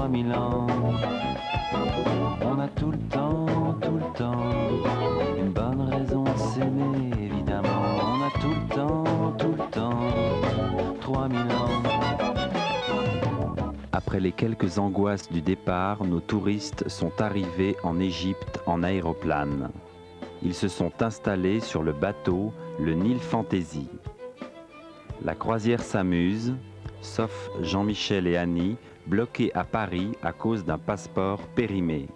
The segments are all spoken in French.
3000 ans. On a tout le temps, une bonne raison de s'aimer, évidemment. On a tout le temps, 3000 ans. Après les quelques angoisses du départ, nos touristes sont arrivés en Égypte en aéroplane. Ils se sont installés sur le bateau, le Nil Fantasy. La croisière s'amuse, sauf Jean-Michel et Annie, bloqués à Paris à cause d'un passeport périmé.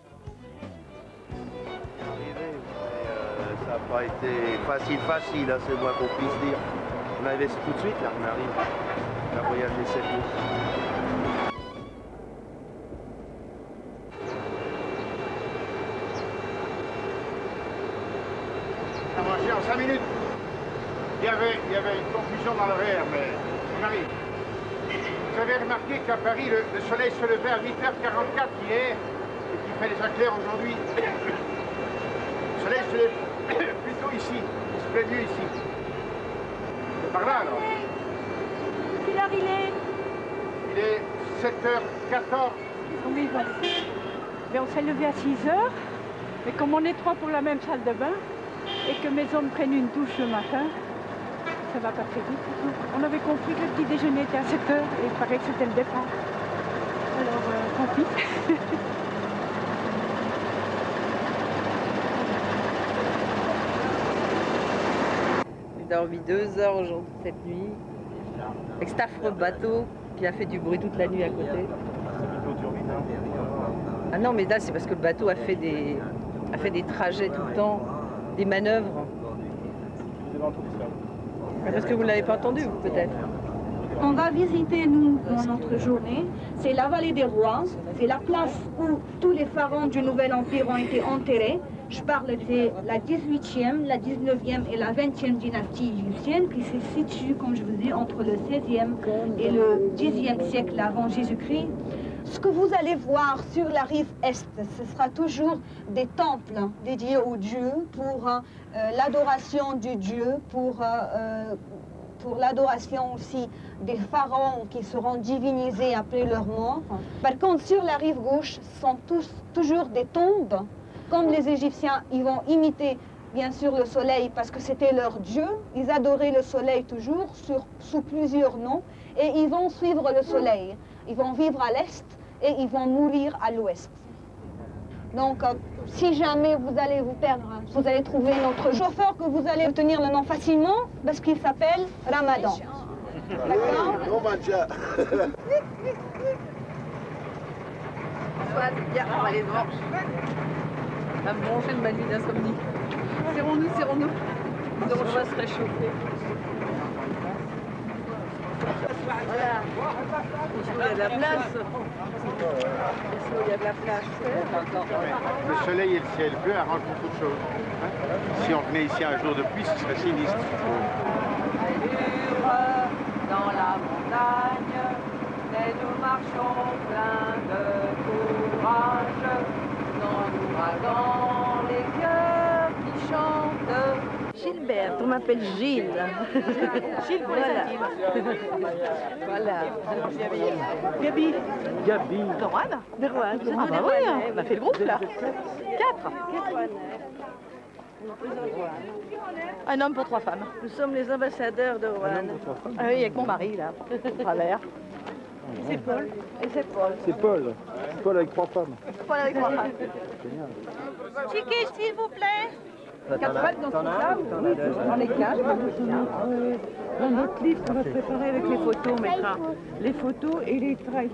Ça n'a pas été facile, hein, c'est le moins qu'on puisse dire. On arrive tout de suite, là, on arrive. On a voyagé 7 jours. En 5 minutes, il y avait une confusion dans l'horaire, mais on arrive. Vous avez remarqué qu'à Paris, le soleil se levait à 8h44 hier, et qu'il fait déjà clair aujourd'hui. Le soleil se lève plutôt ici, il se plaît mieux ici. C'est par là, alors. Quelle heure il est? Il est 7h14. Oui, mais on s'est levé à 6h, mais comme on est 3 pour la même salle de bain, et que mes hommes prennent une douche le matin, ça va passer vite. On avait compris que le petit déjeuner était à 7h et il paraît que c'était le départ. Alors, tant pis. J'ai dormi 2 heures aujourd'hui cette nuit, avec cet affreux bateau qui a fait du bruit toute la nuit à côté. Ah non, mais là c'est parce que le bateau a fait des trajets tout le temps, des manœuvres. Parce que vous ne l'avez pas entendu, peut-être. On va visiter, nous, dans notre journée, c'est la vallée des rois, c'est la place où tous les pharaons du Nouvel Empire ont été enterrés. Je parle de la 18e, la 19e et la 20e dynastie égyptienne qui se situe, comme je vous dis, entre le 16e et le 10e siècle avant Jésus-Christ. Ce que vous allez voir sur la rive est, ce sera toujours des temples dédiés aux dieux pour l'adoration du dieu, pour l'adoration aussi des pharaons qui seront divinisés après leur mort. Par contre, sur la rive gauche, ce sont toujours des tombes. Comme les Égyptiens, ils vont imiter bien sûr le soleil parce que c'était leur dieu. Ils adoraient le soleil toujours sous plusieurs noms et ils vont suivre le soleil. Ils vont vivre à l'est et ils vont mourir à l'ouest. Donc, si jamais vous allez vous perdre, vous allez trouver notre chauffeur que vous allez obtenir le nom facilement parce qu'il s'appelle Ramadan. D'accord? Bien, on va aller voir. On va manger le manu d'insomnie. Serrons-nous, serrons-nous. On va se réchauffer. Voilà. Il y a de la place. Il y a de la place. Le soleil et le ciel bleu arrangent beaucoup de choses. Hein? Si on venait ici un jour de pluie, ce serait sinistre. Dans la montagne, mais nous marchons pleins de courage. Dans l'ouragan, les cœurs qui chantent. Gilbert, on m'appelle Gilles. Gilles, voilà. Voilà. Gabi. Gabi. De Rouen. De Rouen. Ah bah oui, on a fait le groupe là. 4. Un homme pour 3 femmes. Nous sommes les ambassadeurs de Rouen. Ah oui, avec mon mari là, à travers. C'est Paul. Et c'est Paul. C'est Paul. Paul avec 3 femmes. Paul avec 3 femmes. Génial. Chiquet, s'il vous plaît. 4 femmes dans ce là. Oui, on est 4. Dans notre liste, on va préparer avec les photos, on mettra les photos et les trucs.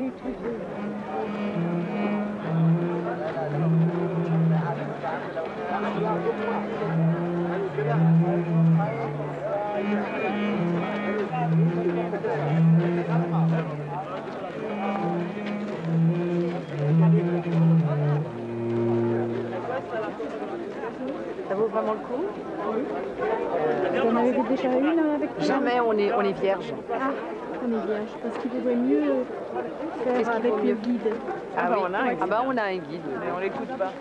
Ça vaut vraiment le coup? Vous en avez déjà une avec toi? Jamais, on est vierge. Ah, on est vierge, parce qu'il vaudrait mieux faire avec le guide. Ah oui, on a un guide, mais on l'écoute pas.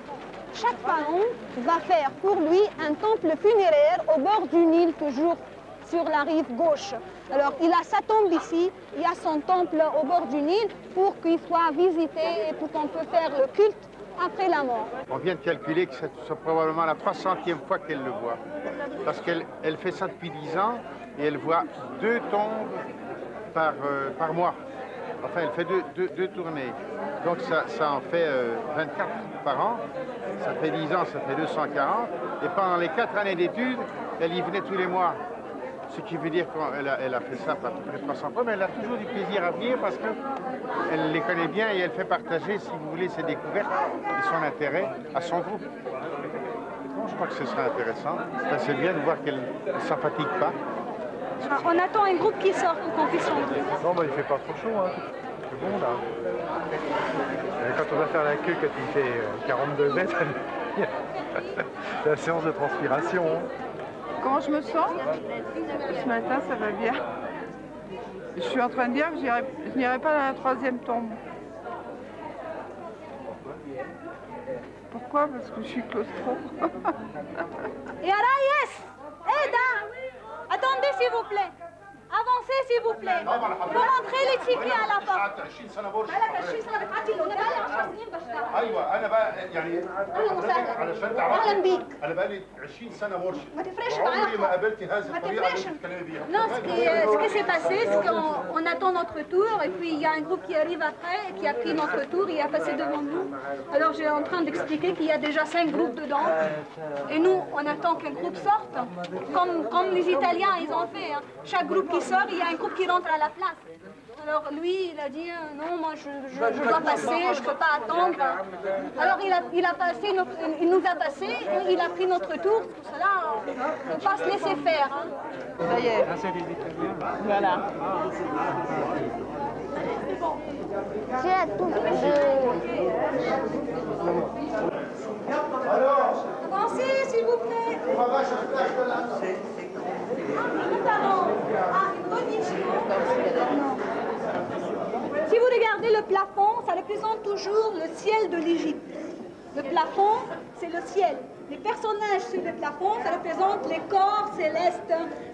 Chaque pharaon va faire pour lui un temple funéraire au bord du Nil, toujours sur la rive gauche. Alors, il a sa tombe ici, il y a son temple au bord du Nil pour qu'il soit visité et pour qu'on peut faire le culte après la mort. On vient de calculer que c'est probablement la 300e fois qu'elle le voit. Parce qu'elle fait ça depuis 10 ans et elle voit 2 tombes par mois. Enfin, elle fait deux tournées. Donc ça en fait 24 par an. Ça fait 10 ans, ça fait 240. Et pendant les 4 années d'études, elle y venait tous les mois. Ce qui veut dire qu'elle a fait ça à peu près 300 fois, mais elle a toujours du plaisir à venir parce qu'elle les connaît bien et elle fait partager, si vous voulez, ses découvertes et son intérêt à son groupe. Bon, je crois que ce serait intéressant. C'est bien de voir qu'elle ne s'en fatigue pas. Ah, on attend un groupe qui sort pour qu'on puisse rentrer. Non, bah, il fait pas trop chaud, hein. C'est bon, là. Quand on va faire la queue, quand il fait 42 mètres, c'est la séance de transpiration. Comment je me sens? Ce matin, ça va bien. Je suis en train de dire que je n'irai pas dans la 3e tombe. Pourquoi? Parce que je suis claustro. Et Arayes, Eda, attendez s'il vous plaît. Avancez s'il vous plaît. Pour montrer les tickets à la porte. ايوه انا بقى يعني علشان تعرفي انا بقى لي 20 سنه مرشد ما تفرقش عمري ما معاهم. قابلت هذه ما الطريقه اللي تفرقش. بتتكلمي بيها. Non, ce qui s'est passé, c'est qu'on attend notre tour et puis il y a un groupe qui arrive après et qui a pris notre tour et a passé devant nous. Alors j'ai en train d'expliquer qu'il y a déjà 5 groupes dedans et nous on attend qu'un groupe sorte, comme les Italiens ils ont fait. Hein. Chaque groupe qui sort, il y a un groupe qui rentre à la place. Alors lui, il a dit non, moi je dois passer, je ne peux pas attendre. Alors il a passé, il nous a passé, et il a pris notre tour. Pour cela, on ne peut pas se laisser faire. Hein. Ça y est. Voilà. J'ai la touche Avancez, s'il vous plaît. Si vous regardez le plafond, ça représente toujours le ciel de l'Égypte. Le plafond, c'est le ciel. Les personnages sur le plafond, ça représente les corps célestes,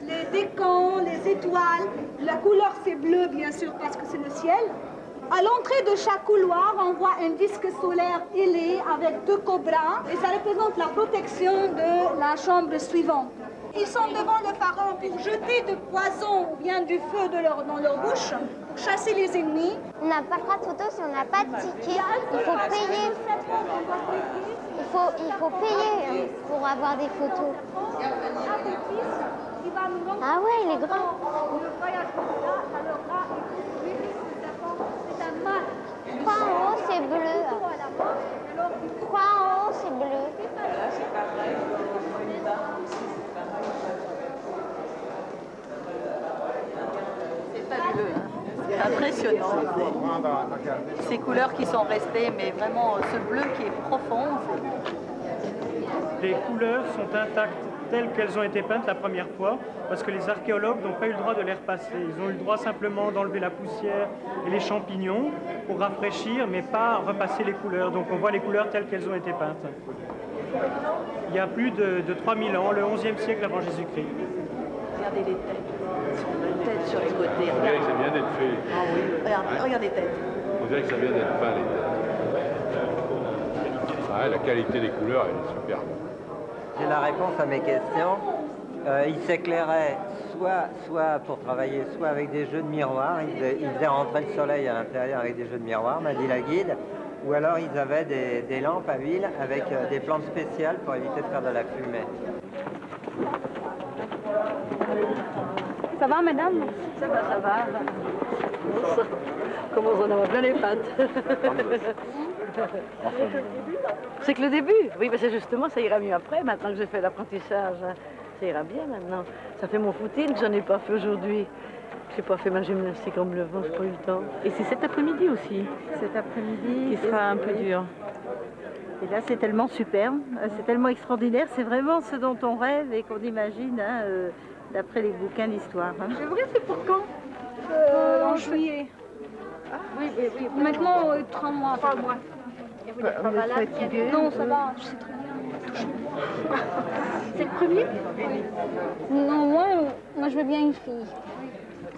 les décans, les étoiles. La couleur, c'est bleu, bien sûr, parce que c'est le ciel. À l'entrée de chaque couloir, on voit un disque solaire ailé avec 2 cobras et ça représente la protection de la chambre suivante. Ils sont devant le pharaon pour jeter du poison ou bien du feu dans leur bouche, pour chasser les ennemis. On n'a pas le droit de photo si on n'a pas de ticket. Il faut payer. Il faut payer pour avoir des photos. Ah ouais, il est grand. 3 en haut, c'est bleu. 3 en haut, c'est bleu. C'est fabuleux. C'est impressionnant. Ces couleurs qui sont restées, mais vraiment ce bleu qui est profond. Les couleurs sont intactes telles qu'elles ont été peintes la première fois, parce que les archéologues n'ont pas eu le droit de les repasser. Ils ont eu le droit simplement d'enlever la poussière et les champignons pour rafraîchir, mais pas repasser les couleurs. Donc on voit les couleurs telles qu'elles ont été peintes. Il y a plus de 3000 ans, le 11e siècle avant Jésus-Christ. Regardez les têtes. Têtes sur les côtés. On dirait que ça vient d'être fait. Ah oui, regarde les têtes. On dirait que ça vient d'être peint, les têtes. Ah, la qualité des couleurs, elle est superbe. J'ai la réponse à mes questions. Il s'éclairait soit pour travailler, soit avec des jeux de miroirs. Ils faisaient rentrer le soleil à l'intérieur avec des jeux de miroirs, m'a dit la guide. Ou alors ils avaient des lampes à huile avec des plantes spéciales pour éviter de faire de la fumée. Ça va, madame? Ça va. Comment on en a plein les pattes. C'est que le début. Oui, mais c'est justement, ça ira mieux après. Maintenant que j'ai fait l'apprentissage, ça ira bien maintenant. Ça fait mon footing que j'en ai pas fait aujourd'hui. J'ai pas fait ma gymnastique en me levant, j'ai pas eu le temps. Et c'est cet après-midi aussi. Cet après-midi. Qui sera un peu dur. Et là, c'est tellement superbe, c'est tellement extraordinaire. C'est vraiment ce dont on rêve et qu'on imagine, hein, d'après les bouquins d'histoire. Hein. C'est vrai, c'est pour quand En juillet. Ah, oui. Maintenant, 3 mois. 3 mois. Vous êtes fatigué? Non, ça va, je sais très bien. accouchement. C'est le premier? Non, moi je veux bien une fille.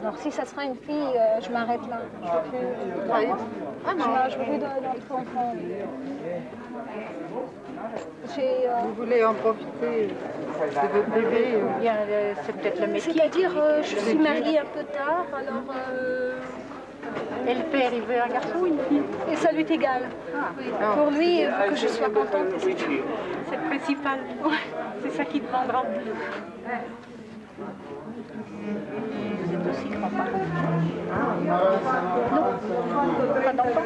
Alors si ça sera une fille, je m'arrête là. Je veux plus... Ah non, je veux plus d'autres enfants. Vous voulez en profiter de votre bébé? C'est peut-être le métier. C'est-à-dire, je suis mariée un peu tard, alors... Et le père, il veut un garçon ou une fille? Et ça lui est égal. Pour lui, il faut que je sois contente. C'est le principal. C'est ça qui demandera. Vous êtes aussi grand-parent? Non, pas d'enfant.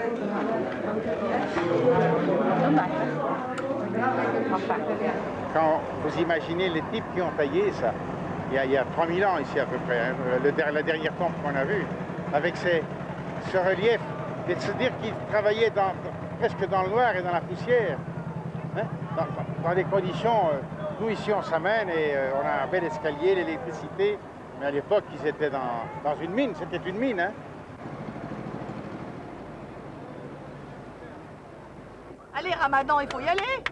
Dommage. Enfin. Quand vous imaginez les types qui ont taillé ça, il y a 3000 ans ici à peu près, hein, la dernière tombe qu'on a vue, avec ce relief, et de se dire qu'ils travaillaient presque dans le noir et dans la poussière, hein, dans des conditions, nous ici on s'amène et on a un bel escalier, l'électricité, mais à l'époque ils étaient dans une mine, c'était une mine. Hein. Allez, Ramadan, il faut y aller.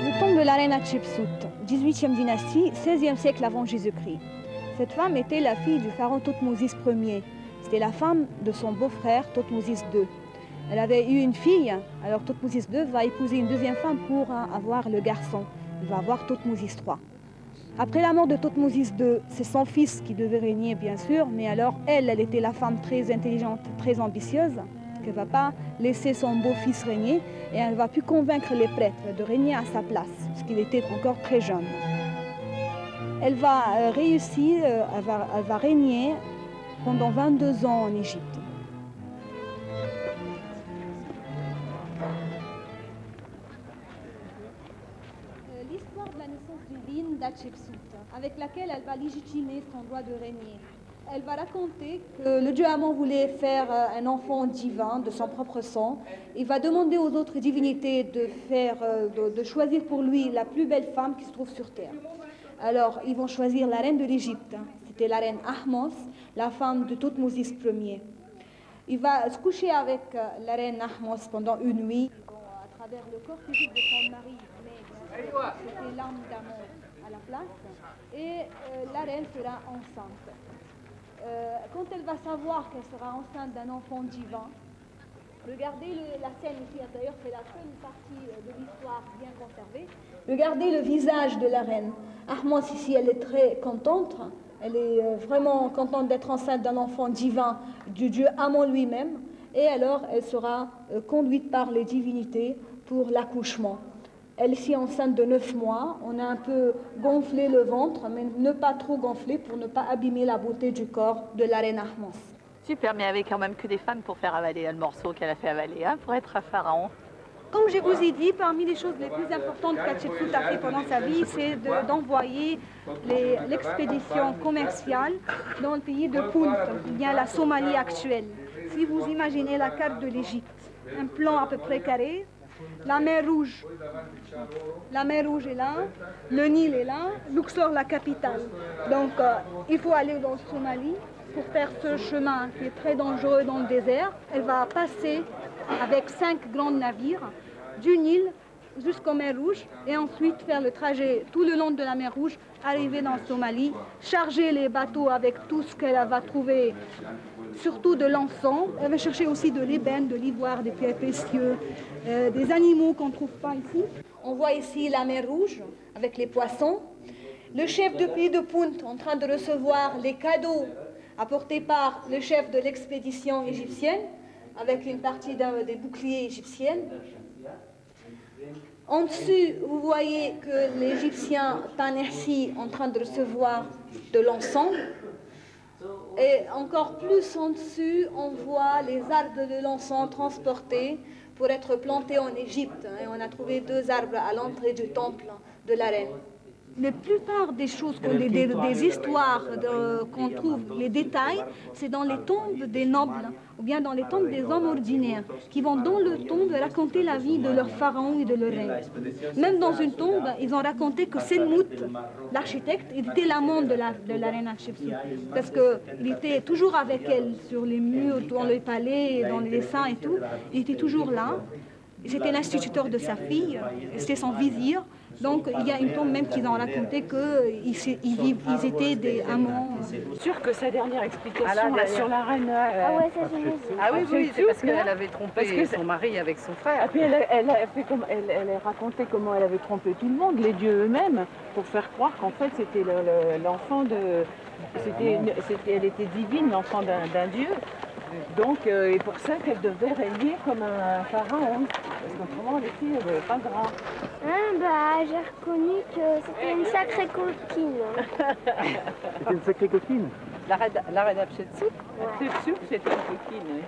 Le tombe de la reine Hatshepsut, 18e dynastie, 16e siècle avant Jésus-Christ. Cette femme était la fille du pharaon Thothmosis Ier. C'était la femme de son beau-frère Thothmosis II. Elle avait eu une fille, alors Thothmosis II va épouser une deuxième femme pour avoir le garçon. Il va avoir Thothmosis III. Après la mort de Thothmosis II, c'est son fils qui devait régner, bien sûr, mais alors elle était la femme très intelligente, très ambitieuse, qui ne va pas laisser son beau-fils régner, et elle va plus convaincre les prêtres de régner à sa place, parce qu'il était encore très jeune. Elle va réussir, elle va régner pendant 22 ans en Égypte. L'histoire de la naissance divine d'Hatshepsut, avec laquelle elle va légitimer son droit de régner. Elle va raconter que le dieu Amon voulait faire un enfant divin de son propre sang. Il va demander aux autres divinités de choisir pour lui la plus belle femme qui se trouve sur terre. Alors, ils vont choisir la reine de l'Égypte. C'était la reine Ahmos, la femme de Thothmosis Ier. Il va se coucher avec la reine Ahmos pendant une nuit. À travers le corps physique de son mari, mais c'était l'âme d'Amon à la place. Et la reine sera enceinte. Quand elle va savoir qu'elle sera enceinte d'un enfant divin, regardez la scène ici, d'ailleurs c'est la seule partie de l'histoire bien conservée. Regardez le visage de la reine. Ahmos ici, elle est très contente. Elle est vraiment contente d'être enceinte d'un enfant divin du dieu Amon lui-même. Et alors, elle sera conduite par les divinités pour l'accouchement. Elle est enceinte de 9 mois. On a un peu gonflé le ventre, mais ne pas trop gonfler pour ne pas abîmer la beauté du corps de la reine Ahmos. Super, mais il n'y avait quand même que des femmes pour faire avaler le morceau qu'elle a fait avaler, hein, pour être un pharaon. Comme je vous ai dit, parmi les choses les plus importantes qu'Hatshepsut a fait pendant sa vie, c'est d'envoyer l'expédition commerciale dans le pays de Punt, bien la Somalie actuelle. Si vous imaginez la carte de l'Égypte, un plan à peu près carré, la mer Rouge est là, le Nil est là, Luxor la capitale. Donc il faut aller dans la Somalie pour faire ce chemin qui est très dangereux dans le désert. Elle va passer avec 5 grands navires du Nil jusqu'aux mer Rouge et ensuite faire le trajet tout le long de la mer Rouge, arriver dans la Somalie, charger les bateaux avec tout ce qu'elle va trouver, surtout de l'encens. Elle va chercher aussi de l'ébène, de l'ivoire, des pierres précieuses, des animaux qu'on ne trouve pas ici. On voit ici la mer Rouge avec les poissons. Le chef de pays de Punt en train de recevoir les cadeaux apportés par le chef de l'expédition égyptienne avec une partie des boucliers égyptiens. En dessus, vous voyez que l'Égyptien Tanersi en train de recevoir de l'encens. Et encore plus en dessus, on voit les arbres de l'encens transportés pour être plantés en Égypte. Et on a trouvé 2 arbres à l'entrée du temple de la reine. La plupart des choses, des histoires qu'on trouve, les détails, c'est dans les tombes des nobles ou bien dans les tombes des hommes ordinaires qui vont dans le tombe raconter la vie de leur pharaon et de leur reine. Même dans une tombe, ils ont raconté que Senmout, l'architecte, il était l'amant de la reine Hatshepsut parce qu'il était toujours avec elle sur les murs, dans le palais, dans les dessins et tout. Il était toujours là. C'était l'instituteur de sa fille, c'était son vizir. Donc il y a une tombe même qu'ils ont raconté qu'ils étaient des amants. Sûr que sa dernière explication là, sur la reine... oui, c'est parce qu'elle avait trompé son mari avec son frère. Et puis elle a raconté comment elle avait trompé tout le monde, les dieux eux-mêmes, pour faire croire qu'en fait c'était l'enfant de... Elle était divine, l'enfant d'un dieu. Donc, et pour ça qu'elle devait régner comme un pharaon, parce qu'autrement elle n'avait pas grand. J'ai reconnu que c'était une sacrée coquine. C'était une sacrée coquine. La reine Hatshepsut. Hatshepsut, c'était une coquine, oui.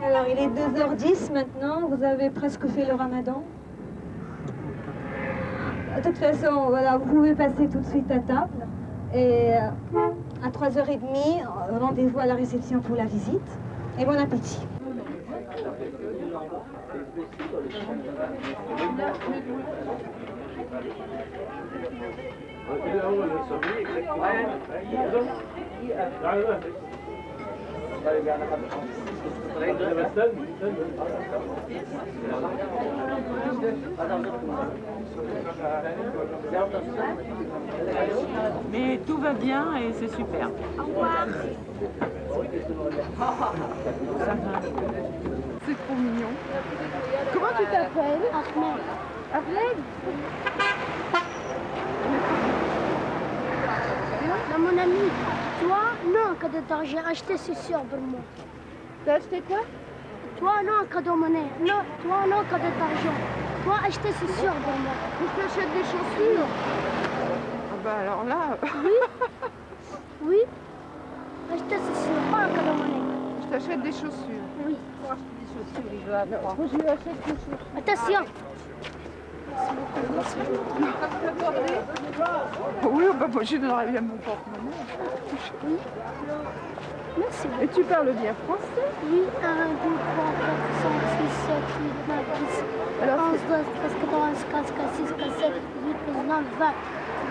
Alors, il est 2h10 maintenant, vous avez presque fait le ramadan. De toute façon, voilà, vous pouvez passer tout de suite à table. Et à 3h30, rendez-vous à la réception pour la visite. Et bon appétit. Mais tout va bien et c'est super. Au revoir. Ça va. C'est trop mignon. Comment tu t'appelles? Ahmed. Ahmed? Non, mon ami, toi, non, un cadeau d'argent, acheté c'est sûr pour moi. T'as acheté quoi? Toi, non, un cadeau monnaie. Non, toi, non, un cadeau d'argent. Toi, acheter c'est sûr pour moi. Je t'achète des chaussures. Ah bah alors là... Oui. Oui. Acheter c'est sûr, pas un cadeau monnaie. Je t'achète des chaussures. Oui. Des chaussures, il veut avoir. Moi, je lui achète des chaussures. Attention. Oui, bah moi je donnerais bien mon porte-monnaie. Oui. Merci. Et tu parles bien français? Oui, 1, 2, 3, 4, 5, 6, 7, 8, 9, 10, alors, 11, 12, 13, 14, 15, 16, 17, 18, 19, 20,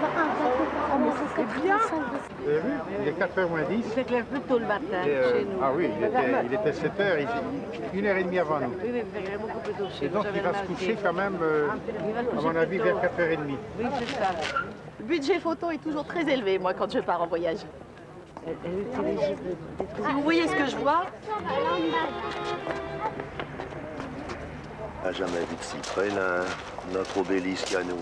21, 22, 23, 24, 25, 26. Vous avez vu? Il est 4h moins 10. Il s'éclaire plus tôt le matin chez nous. Ah oui, il était 7h, 1h30 avant nous. Oui, il s'éclaire beaucoup plus tôt chez Et nous. donc il va se coucher quand même, à mon avis, vers 4h30. Oui, c'est ça. Le budget photo est toujours très élevé, moi, quand je pars en voyage. Si vous voyez ce que je vois... On n'a jamais vu de si près, là, notre obélisque à nous.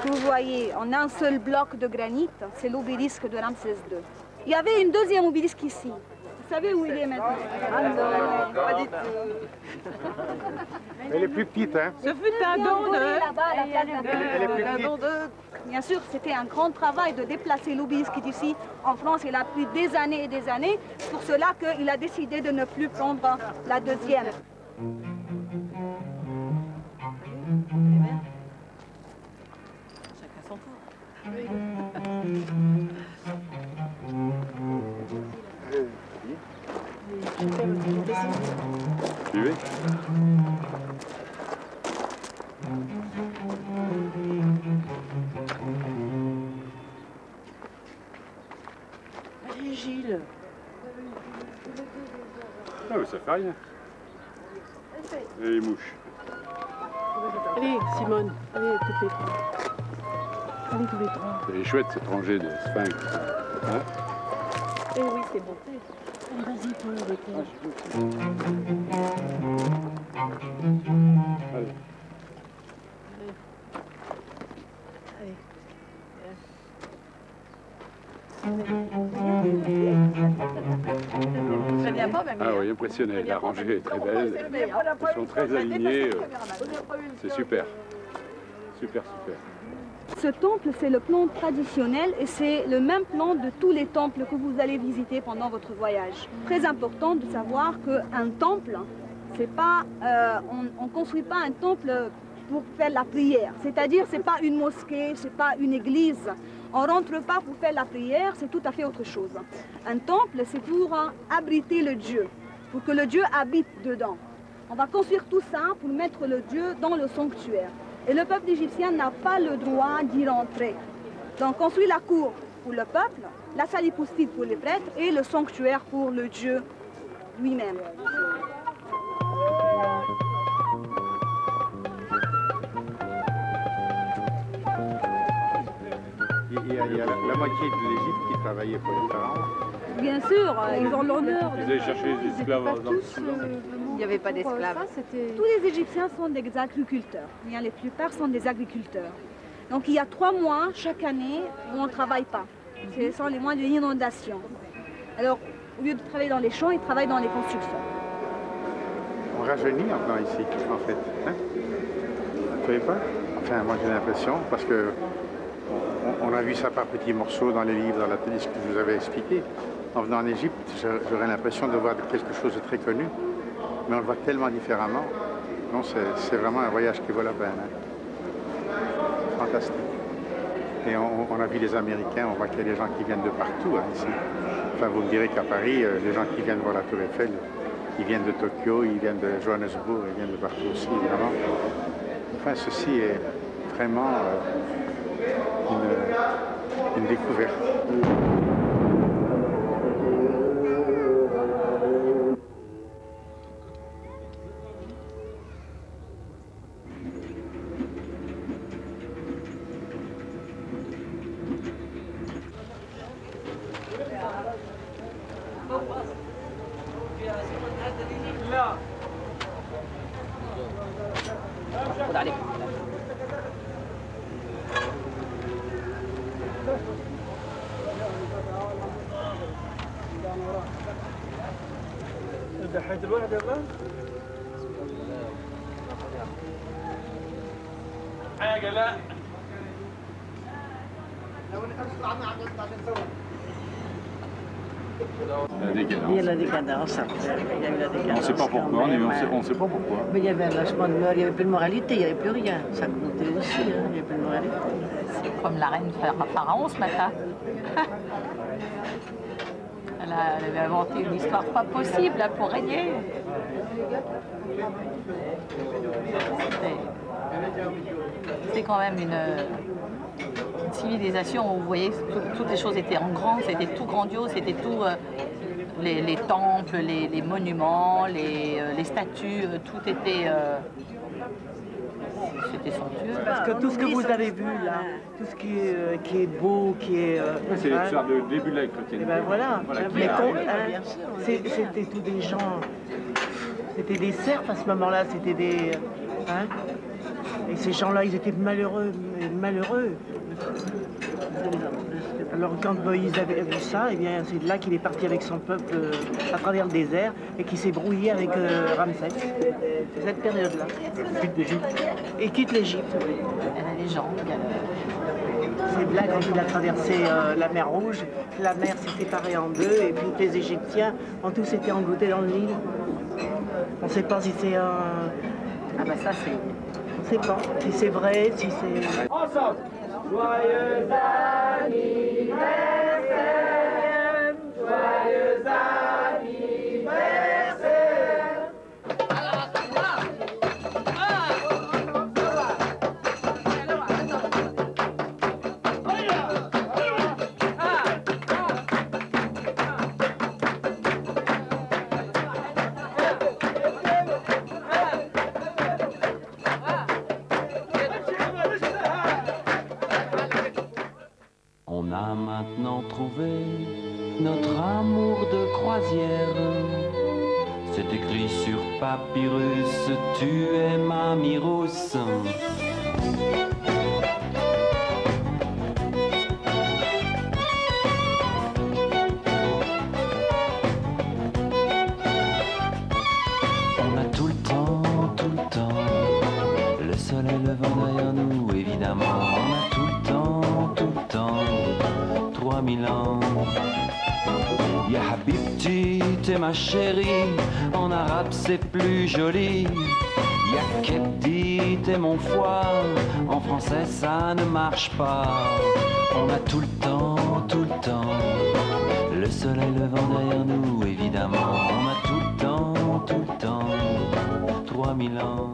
Vous voyez, en un seul bloc de granit, c'est l'obélisque de Ramsès II. Il y avait une deuxième obélisque ici. Vous savez où il est maintenant? Ah non, pas du tout. Elle est plus petite, hein? Ce fut un don de... Elle est plus petite. Bien sûr, c'était un grand travail de déplacer l'obélisque d'ici. En France, il a pris des années et des années. C'est pour cela qu'il a décidé de ne plus prendre la deuxième. Chacun son tour. Suivez. Allez, Gilles. Ah mais ça fait rien. Et les mouches. Allez, Simone, allez, toutes les trois. Allez, tous les trois. C'est chouette cette rangée de sphinx. Hein? Eh oui, c'est bon. Allez, vas-y, toi, avec toi. Allez. Très bien, pas même. Ah oui, impressionné. La rangée est très belle. Ils sont très alignés. C'est super. Super, super. Ce temple, c'est le plan traditionnel et c'est le même plan de tous les temples que vous allez visiter pendant votre voyage. Très important de savoir qu'un temple, c'est pas, on ne construit pas un temple pour faire la prière. C'est-à-dire, c'est pas une mosquée, c'est pas une église. On ne rentre pas pour faire la prière, c'est tout à fait autre chose. Un temple, c'est pour abriter le Dieu, pour que le Dieu habite dedans. On va construire tout ça pour mettre le Dieu dans le sanctuaire. Et le peuple égyptien n'a pas le droit d'y rentrer. Donc, construit la cour pour le peuple, la salle hypostyle pour les prêtres et le sanctuaire pour le Dieu lui-même. Il y a la moitié de l'Égypte qui travaillait pour les pharaons. Bien sûr, ils ont l'honneur. Ils allaient chercher les esclaves dans le sud. Il n'y avait pas d'esclaves. Tous les Égyptiens sont des agriculteurs. La plupart sont des agriculteurs. Donc il y a 3 mois chaque année où on ne travaille pas. Ce sont les mois de l'inondation. Alors, au lieu de travailler dans les champs, ils travaillent dans les constructions. On rajeunit en venant ici, en fait. Hein? Vous ne trouvez pas? Enfin, moi j'ai l'impression, parce que on a vu ça par petits morceaux dans les livres, dans la télé, ce que je vous avais expliqué. En venant en Égypte, j'aurais l'impression de voir quelque chose de très connu, mais on le voit tellement différemment. Non, c'est vraiment un voyage qui vaut la peine. Hein. Fantastique. Et on a vu les Américains, on voit qu'il y a des gens qui viennent de partout, hein, ici. Enfin, vous me direz qu'à Paris, les gens qui viennent voir la Tour Eiffel, ils viennent de Tokyo, ils viennent de Johannesburg, ils viennent de partout aussi, évidemment. Enfin, ceci est vraiment une découverte. دحيت الواحد يلا حاجة لا لو نخلص عنا عم بعدين سوا Il y a la décadence après. Il y a eu la décadence. On ne sait pas pourquoi, on ne sait pas pourquoi. Mais il y avait un lâchement de mœurs, il n'y avait plus de moralité, il n'y avait plus rien. Ça comptait aussi, hein, il n'y avait plus de moralité. C'est comme la reine Pharaon ce matin. Elle avait inventé une histoire pas possible là, pour régner. C'était quand même une civilisation où vous voyez toutes les choses étaient en grand, c'était tout grandiose, c'était tout les temples, les monuments, les statues, tout était c'était somptueux. Parce que tout ce que vous avez vu là, tout ce qui est beau, qui est... c'est l'histoire de début de la chrétienté. Et ben voilà, mais c'était tous des gens, c'était des serfs à ce moment-là, c'était des... Hein, et ces gens-là, ils étaient malheureux, malheureux. Alors quand Moïse avait vu ça, eh bien c'est de là qu'il est parti avec son peuple à travers le désert et qu'il s'est brouillé avec Ramsès. C'est cette période-là. Et quitte l'Égypte. Il y a des gens. C'est de là quand il a traversé la mer Rouge, la mer s'est séparée en deux et puis les Égyptiens ont tous été engloutis dans le Nil. On ne sait pas si c'est un... Ah ben ça c'est... On ne sait pas si c'est vrai, si c'est... Ensemble. Joyeux anniversaire, joyeux anniversaire. On a maintenant trouvé notre amour de croisière. C'est écrit sur papyrus, tu es ma Mirousse. soleil levant derrière nous, évidemment, on a tout le temps, 3000 ans. Ya Habibti, t'es ma chérie, en arabe c'est plus joli. Ya Kebdi, t'es mon foie, en français ça ne marche pas. On a tout le temps, le soleil levant derrière nous, évidemment, on a tout le temps, 3000 ans.